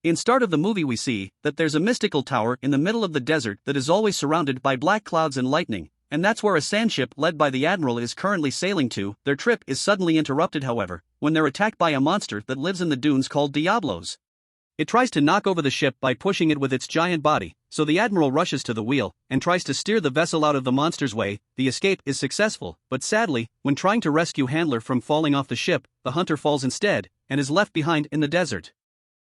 In start of the movie we see that there's a mystical tower in the middle of the desert that is always surrounded by black clouds and lightning, and that's where a sandship led by the admiral is currently sailing to. Their trip is suddenly interrupted, however, when they're attacked by a monster that lives in the dunes called Diablos. It tries to knock over the ship by pushing it with its giant body, so the admiral rushes to the wheel and tries to steer the vessel out of the monster's way. The escape is successful, but sadly, when trying to rescue Handler from falling off the ship, the hunter falls instead and is left behind in the desert.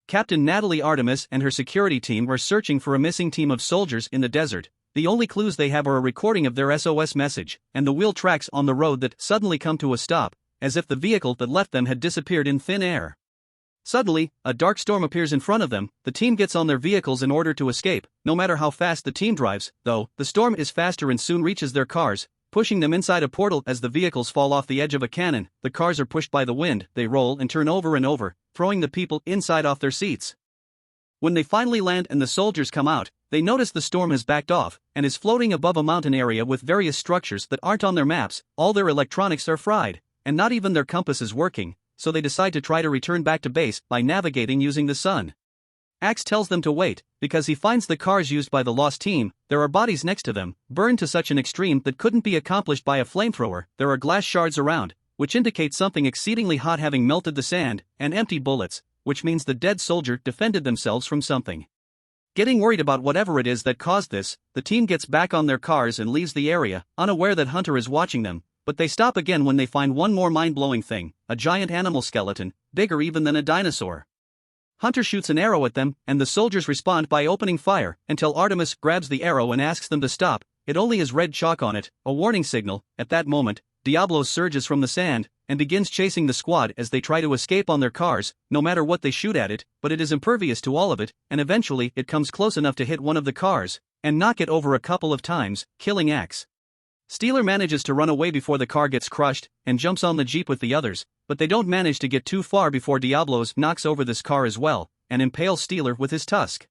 Captain Natalie Artemis and her security team are searching for a missing team of soldiers in the desert. The only clues they have are a recording of their SOS message and the wheel tracks on the road that suddenly come to a stop, as if the vehicle that left them had disappeared in thin air. Suddenly, a dark storm appears in front of them. The team gets on their vehicles in order to escape. No matter how fast the team drives, though, the storm is faster and soon reaches their cars, pushing them inside a portal. As the vehicles fall off the edge of a cannon, the cars are pushed by the wind. They roll and turn over and over, throwing the people inside off their seats. When they finally land and the soldiers come out, they notice the storm has backed off and is floating above a mountain area with various structures that aren't on their maps. All their electronics are fried, and not even their compass is working, so they decide to try to return back to base by navigating using the sun. Axe tells them to wait, because he finds the cars used by the lost team. There are bodies next to them, burned to such an extreme that couldn't be accomplished by a flamethrower. There are glass shards around, which indicate something exceedingly hot having melted the sand, and empty bullets, which means the dead soldier defended themselves from something. Getting worried about whatever it is that caused this, the team gets back on their cars and leaves the area, unaware that Hunter is watching them. But they stop again when they find one more mind-blowing thing, a giant animal skeleton, bigger even than a dinosaur. Hunter shoots an arrow at them, and the soldiers respond by opening fire, until Artemis grabs the arrow and asks them to stop. It only has red chalk on it, a warning signal. At that moment, Diablo surges from the sand, and begins chasing the squad as they try to escape on their cars. No matter what they shoot at it, but it is impervious to all of it, and eventually it comes close enough to hit one of the cars, and knock it over a couple of times, killing Axe. Steeler manages to run away before the car gets crushed, and jumps on the jeep with the others, but they don't manage to get too far before Diablos knocks over this car as well, and impales Steeler with his tusk.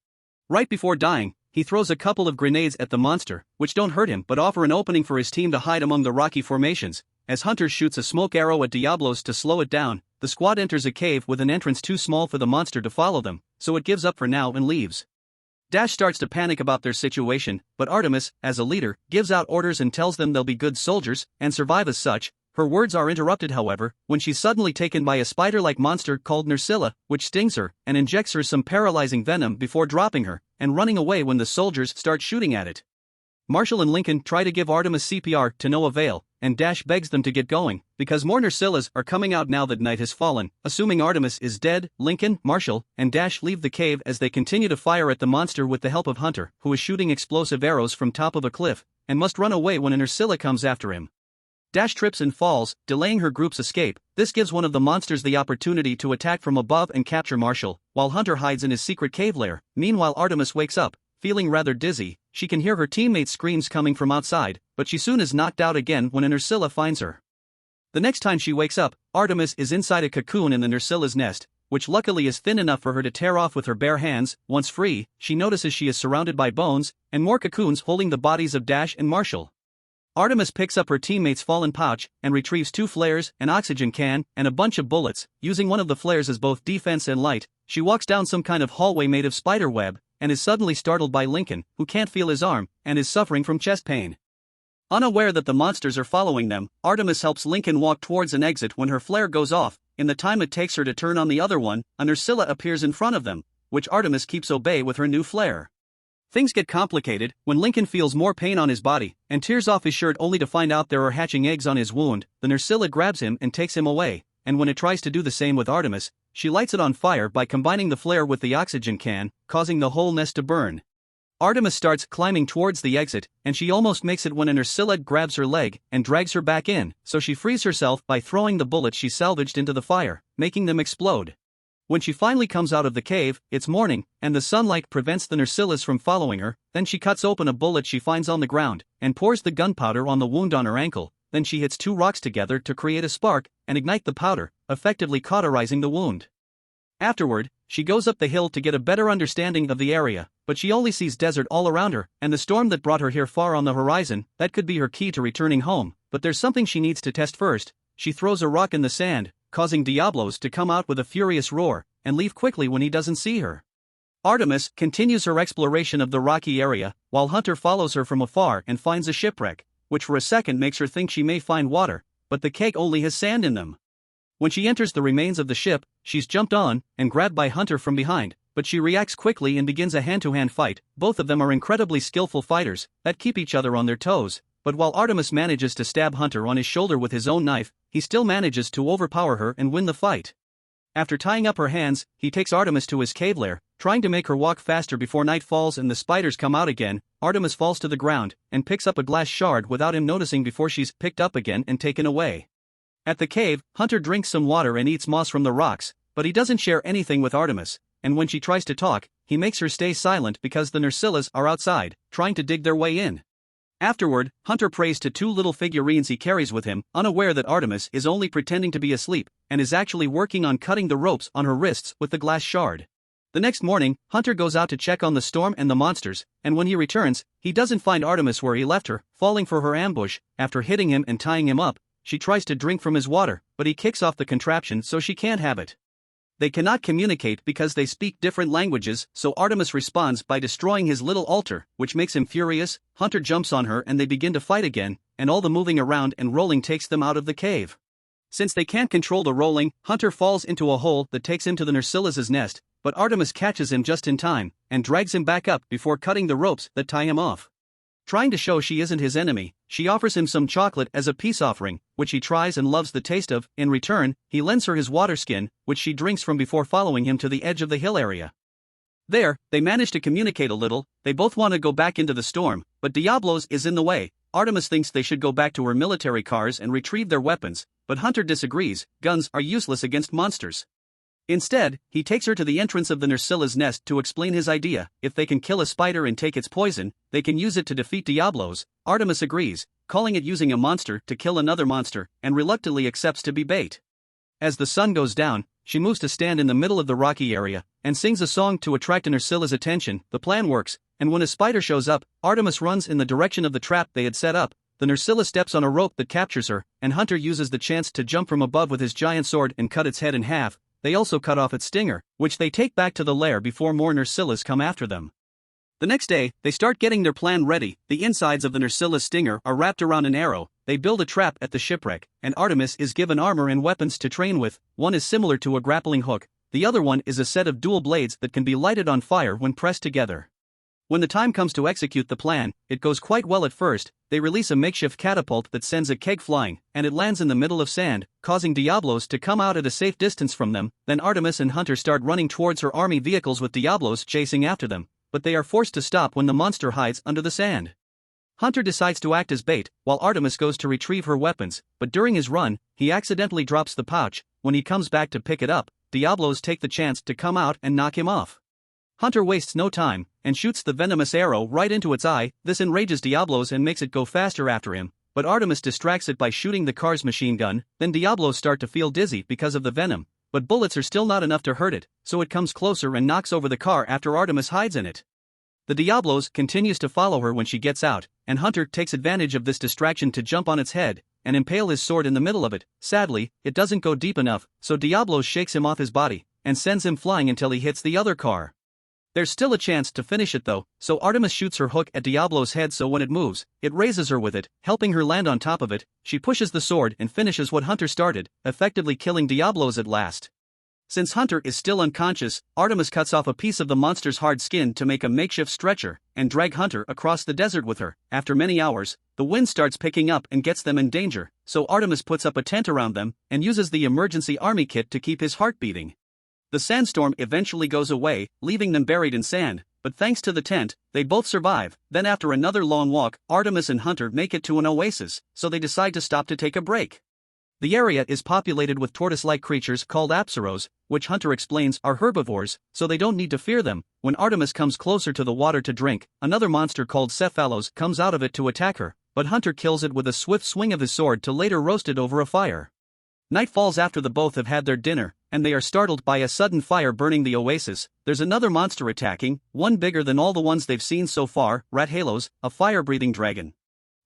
Right before dying, he throws a couple of grenades at the monster, which don't hurt him but offer an opening for his team to hide among the rocky formations. As Hunter shoots a smoke arrow at Diablos to slow it down, the squad enters a cave with an entrance too small for the monster to follow them, so it gives up for now and leaves. Dash starts to panic about their situation, but Artemis, as a leader, gives out orders and tells them they'll be good soldiers and survive as such. Her words are interrupted, however, when she's suddenly taken by a spider-like monster called Nursilla, which stings her and injects her some paralyzing venom before dropping her and running away when the soldiers start shooting at it. Marshall and Lincoln try to give Artemis CPR to no avail, and Dash begs them to get going, because more Nursillas are coming out now that night has fallen. Assuming Artemis is dead, Lincoln, Marshall, and Dash leave the cave as they continue to fire at the monster with the help of Hunter, who is shooting explosive arrows from top of a cliff, and must run away when a Nursilla comes after him. Dash trips and falls, delaying her group's escape. This gives one of the monsters the opportunity to attack from above and capture Marshall, while Hunter hides in his secret cave lair. Meanwhile, Artemis wakes up, feeling rather dizzy. She can hear her teammates' screams coming from outside, but she soon is knocked out again when a Nursilla finds her. The next time she wakes up, Artemis is inside a cocoon in the Nursilla's nest, which luckily is thin enough for her to tear off with her bare hands. Once free, she notices she is surrounded by bones and more cocoons holding the bodies of Dash and Marshall. Artemis picks up her teammate's fallen pouch and retrieves 2 flares, an oxygen can, and a bunch of bullets. Using one of the flares as both defense and light, she walks down some kind of hallway made of spider web, and is suddenly startled by Lincoln, who can't feel his arm, and is suffering from chest pain. Unaware that the monsters are following them, Artemis helps Lincoln walk towards an exit when her flare goes off. In the time it takes her to turn on the other one, a Nursilla appears in front of them, which Artemis keeps obey with her new flare. Things get complicated when Lincoln feels more pain on his body, and tears off his shirt only to find out there are hatching eggs on his wound. The Nursilla grabs him and takes him away, and when it tries to do the same with Artemis, she lights it on fire by combining the flare with the oxygen can, causing the whole nest to burn. Artemis starts climbing towards the exit, and she almost makes it when a Nursilla grabs her leg and drags her back in, so she frees herself by throwing the bullets she salvaged into the fire, making them explode. When she finally comes out of the cave, it's morning, and the sunlight prevents the Nursillas from following her. Then she cuts open a bullet she finds on the ground, and pours the gunpowder on the wound on her ankle. Then she hits 2 rocks together to create a spark, and ignite the powder, effectively cauterizing the wound. Afterward, she goes up the hill to get a better understanding of the area, but she only sees desert all around her, and the storm that brought her here far on the horizon. That could be her key to returning home, but there's something she needs to test first. She throws a rock in the sand, causing Diablos to come out with a furious roar, and leave quickly when he doesn't see her. Artemis continues her exploration of the rocky area, while Hunter follows her from afar and finds a shipwreck, which for a second makes her think she may find water, but the keg only has sand in them. When she enters the remains of the ship, she's jumped on and grabbed by Hunter from behind, but she reacts quickly and begins a hand-to-hand fight. Both of them are incredibly skillful fighters that keep each other on their toes, but while Artemis manages to stab Hunter on his shoulder with his own knife, he still manages to overpower her and win the fight. After tying up her hands, he takes Artemis to his cave lair, trying to make her walk faster before night falls and the spiders come out again. Artemis falls to the ground and picks up a glass shard without him noticing before she's picked up again and taken away. At the cave, Hunter drinks some water and eats moss from the rocks, but he doesn't share anything with Artemis, and when she tries to talk, he makes her stay silent because the Narcillas are outside, trying to dig their way in. Afterward, Hunter prays to two little figurines he carries with him, unaware that Artemis is only pretending to be asleep and is actually working on cutting the ropes on her wrists with the glass shard. The next morning, Hunter goes out to check on the storm and the monsters, and when he returns, he doesn't find Artemis where he left her, falling for her ambush. After hitting him and tying him up, she tries to drink from his water, but he kicks off the contraption so she can't have it. They cannot communicate because they speak different languages, so Artemis responds by destroying his little altar, which makes him furious. Hunter jumps on her and they begin to fight again, and all the moving around and rolling takes them out of the cave. Since they can't control the rolling, Hunter falls into a hole that takes him to the Narcillas' nest, but Artemis catches him just in time and drags him back up before cutting the ropes that tie him off. Trying to show she isn't his enemy, she offers him some chocolate as a peace offering, which he tries and loves the taste of. In return, he lends her his water skin, which she drinks from before following him to the edge of the hill area. There, they manage to communicate a little. They both want to go back into the storm, but Diablos is in the way. Artemis thinks they should go back to her military cars and retrieve their weapons, but Hunter disagrees. Guns are useless against monsters. Instead, he takes her to the entrance of the Narcilla's nest to explain his idea. If they can kill a spider and take its poison, they can use it to defeat Diablos. Artemis agrees, calling it using a monster to kill another monster, and reluctantly accepts to be bait. As the sun goes down, she moves to stand in the middle of the rocky area and sings a song to attract Narcilla's attention. The plan works, and when a spider shows up, Artemis runs in the direction of the trap they had set up. The Narcilla steps on a rope that captures her, and Hunter uses the chance to jump from above with his giant sword and cut its head in half. They also cut off its stinger, which they take back to the lair before more Narcillas come after them. The next day, they start getting their plan ready. The insides of the Narcilla's stinger are wrapped around an arrow. They build a trap at the shipwreck, and Artemis is given armor and weapons to train with. One is similar to a grappling hook, the other one is a set of dual blades that can be lighted on fire when pressed together. When the time comes to execute the plan, it goes quite well at first. They release a makeshift catapult that sends a keg flying, and it lands in the middle of sand, causing Diablos to come out at a safe distance from them. Then Artemis and Hunter start running towards her army vehicles with Diablos chasing after them, but they are forced to stop when the monster hides under the sand. Hunter decides to act as bait, while Artemis goes to retrieve her weapons, but during his run, he accidentally drops the pouch. When he comes back to pick it up, Diablos take the chance to come out and knock him off. Hunter wastes no time, and shoots the venomous arrow right into its eye. This enrages Diablos and makes it go faster after him, but Artemis distracts it by shooting the car's machine gun. Then Diablos start to feel dizzy because of the venom, but bullets are still not enough to hurt it, so it comes closer and knocks over the car after Artemis hides in it. The Diablos continues to follow her when she gets out, and Hunter takes advantage of this distraction to jump on its head and impale his sword in the middle of it. Sadly, it doesn't go deep enough, so Diablos shakes him off his body and sends him flying until he hits the other car. There's still a chance to finish it though, so Artemis shoots her hook at Diablo's head so when it moves, it raises her with it, helping her land on top of it. She pushes the sword and finishes what Hunter started, effectively killing Diablos at last. Since Hunter is still unconscious, Artemis cuts off a piece of the monster's hard skin to make a makeshift stretcher and drag Hunter across the desert with her. After many hours, the wind starts picking up and gets them in danger, so Artemis puts up a tent around them and uses the emergency army kit to keep his heart beating. The sandstorm eventually goes away, leaving them buried in sand, but thanks to the tent, they both survive. Then after another long walk, Artemis and Hunter make it to an oasis, so they decide to stop to take a break. The area is populated with tortoise-like creatures called apsaros, which Hunter explains are herbivores, so they don't need to fear them. When Artemis comes closer to the water to drink, another monster called Cephalos comes out of it to attack her, but Hunter kills it with a swift swing of his sword to later roast it over a fire. Night falls after the both have had their dinner, and they are startled by a sudden fire burning the oasis. There's another monster attacking, one bigger than all the ones they've seen so far, Rathalos, a fire-breathing dragon.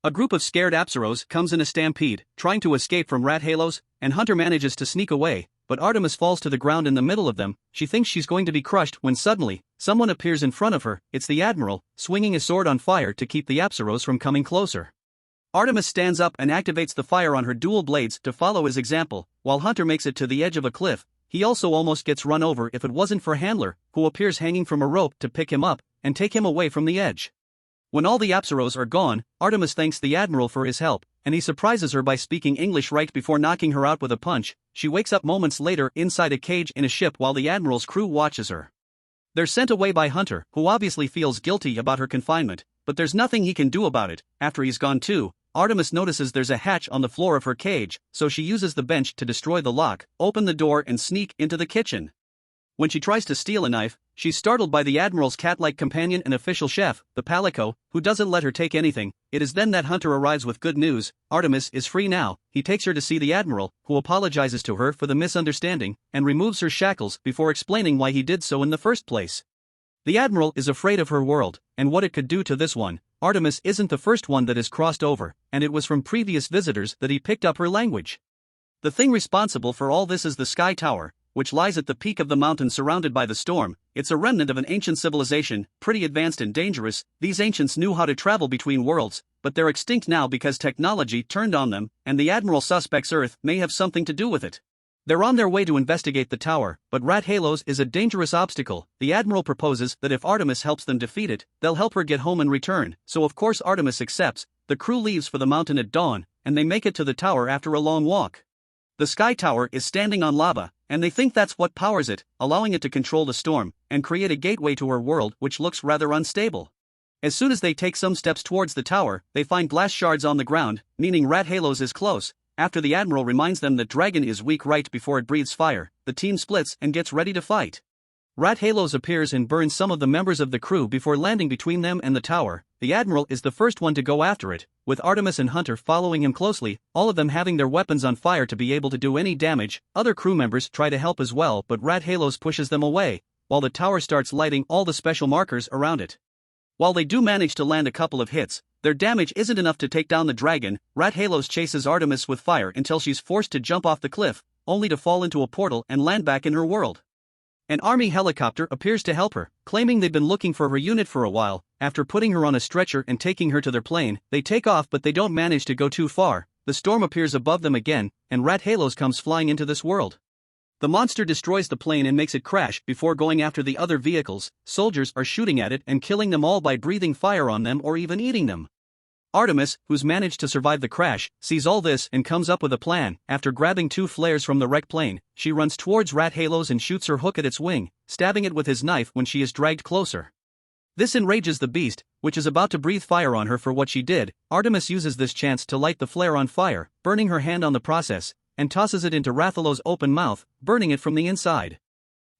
A group of scared apsaros comes in a stampede, trying to escape from Rathalos, and Hunter manages to sneak away, but Artemis falls to the ground in the middle of them. She thinks she's going to be crushed when suddenly, someone appears in front of her. It's the Admiral, swinging a sword on fire to keep the Apsaros from coming closer. Artemis stands up and activates the fire on her dual blades to follow his example, while Hunter makes it to the edge of a cliff. He also almost gets run over if it wasn't for Handler, who appears hanging from a rope to pick him up and take him away from the edge. When all the Apsaros are gone, Artemis thanks the Admiral for his help, and he surprises her by speaking English right before knocking her out with a punch. She wakes up moments later inside a cage in a ship while the Admiral's crew watches her. They're sent away by Hunter, who obviously feels guilty about her confinement, but there's nothing he can do about it. After he's gone too, Artemis notices there's a hatch on the floor of her cage, so she uses the bench to destroy the lock, open the door and sneak into the kitchen. When she tries to steal a knife, she's startled by the Admiral's cat-like companion and official chef, the Palico, who doesn't let her take anything. It is then that Hunter arrives with good news. Artemis is free now. He takes her to see the Admiral, who apologizes to her for the misunderstanding and removes her shackles before explaining why he did so in the first place. The Admiral is afraid of her world, and what it could do to this one. Artemis isn't the first one that is crossed over, and it was from previous visitors that he picked up her language. The thing responsible for all this is the Sky Tower, which lies at the peak of the mountain surrounded by the storm. It's a remnant of an ancient civilization, pretty advanced and dangerous. These ancients knew how to travel between worlds, but they're extinct now because technology turned on them, and the Admiral suspects Earth may have something to do with it. They're on their way to investigate the tower, but Rat Halos is a dangerous obstacle. The Admiral proposes that if Artemis helps them defeat it, they'll help her get home in return, so of course Artemis accepts. The crew leaves for the mountain at dawn, and they make it to the tower after a long walk. The Sky Tower is standing on lava, and they think that's what powers it, allowing it to control the storm and create a gateway to her world, which looks rather unstable. As soon as they take some steps towards the tower, they find glass shards on the ground, meaning Rat Halos is close. After the Admiral reminds them that Dragon is weak right before it breathes fire, the team splits and gets ready to fight. Rat Halos appears and burns some of the members of the crew before landing between them and the tower. The Admiral is the first one to go after it, with Artemis and Hunter following him closely, all of them having their weapons on fire to be able to do any damage. Other crew members try to help as well, but Rat Halos pushes them away, while the tower starts lighting all the special markers around it. While they do manage to land a couple of hits, their damage isn't enough to take down the dragon. Rat Halos chases Artemis with fire until she's forced to jump off the cliff, only to fall into a portal and land back in her world. An army helicopter appears to help her, claiming they've been looking for her unit for a while. After putting her on a stretcher and taking her to their plane, they take off, but they don't manage to go too far. The storm appears above them again, and Rat Halos comes flying into this world. The monster destroys the plane and makes it crash before going after the other vehicles. Soldiers are shooting at it and killing them all by breathing fire on them or even eating them. Artemis, who's managed to survive the crash, sees all this and comes up with a plan. After grabbing 2 flares from the wrecked plane, she runs towards Rat Halos and shoots her hook at its wing, stabbing it with his knife when she is dragged closer. This enrages the beast, which is about to breathe fire on her for what she did. Artemis uses this chance to light the flare on fire, burning her hand on the process, and tosses it into Rathalos' open mouth, burning it from the inside.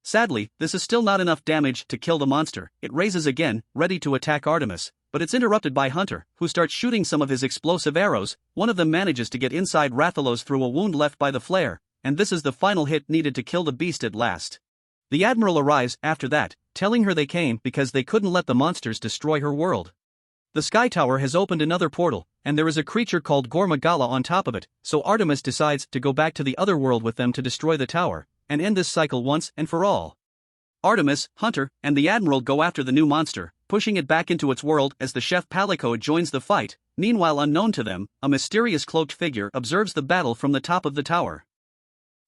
Sadly, this is still not enough damage to kill the monster. It raises again, ready to attack Artemis, but it's interrupted by Hunter, who starts shooting some of his explosive arrows. One of them manages to get inside Rathalos through a wound left by the flare, and this is the final hit needed to kill the beast at last. The Admiral arrives after that, telling her they came because they couldn't let the monsters destroy her world. The Sky Tower has opened another portal, and there is a creature called Gormagala on top of it, so Artemis decides to go back to the other world with them to destroy the tower, and end this cycle once and for all. Artemis, Hunter, and the Admiral go after the new monster, pushing it back into its world as the chef Palico joins the fight. Meanwhile, unknown to them, a mysterious cloaked figure observes the battle from the top of the tower.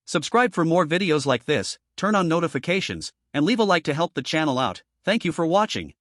Subscribe for more videos like this, turn on notifications, and leave a like to help the channel out. Thank you for watching.